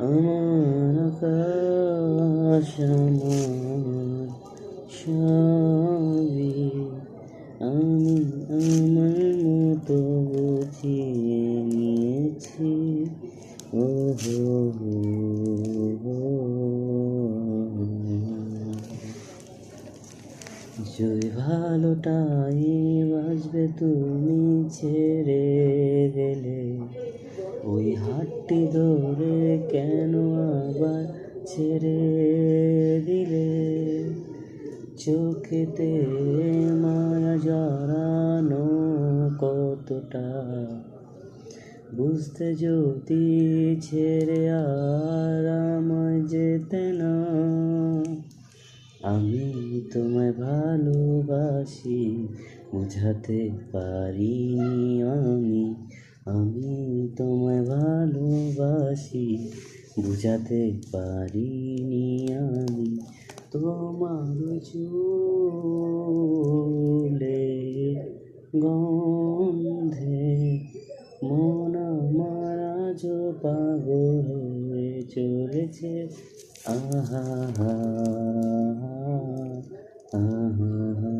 আমার আকাশ আমার সবই আমি আমার মতো বুঝিয়ে নিয়েছি। ও হো হো হো। যদি ভালোটাই বাসবে তুমি ছেড়ে গেলে, ওই হাতটি ধরে কেন আবার ছেড়ে দিলে? চোখেতে মায়া জড়ানো কতটা বুঝতে যদি ছেড়ে আর আমায় যেতে না। আমি তোমায় ভালোবাসি বোঝাতে পারিনি আমি তোমায় ভালোবাসি বুঝাতে পারিনি আমি। তোমার চুলে গন্ধে মন আমার আজ পাগল হয়ে চলেছে। আহা হা আহা হা।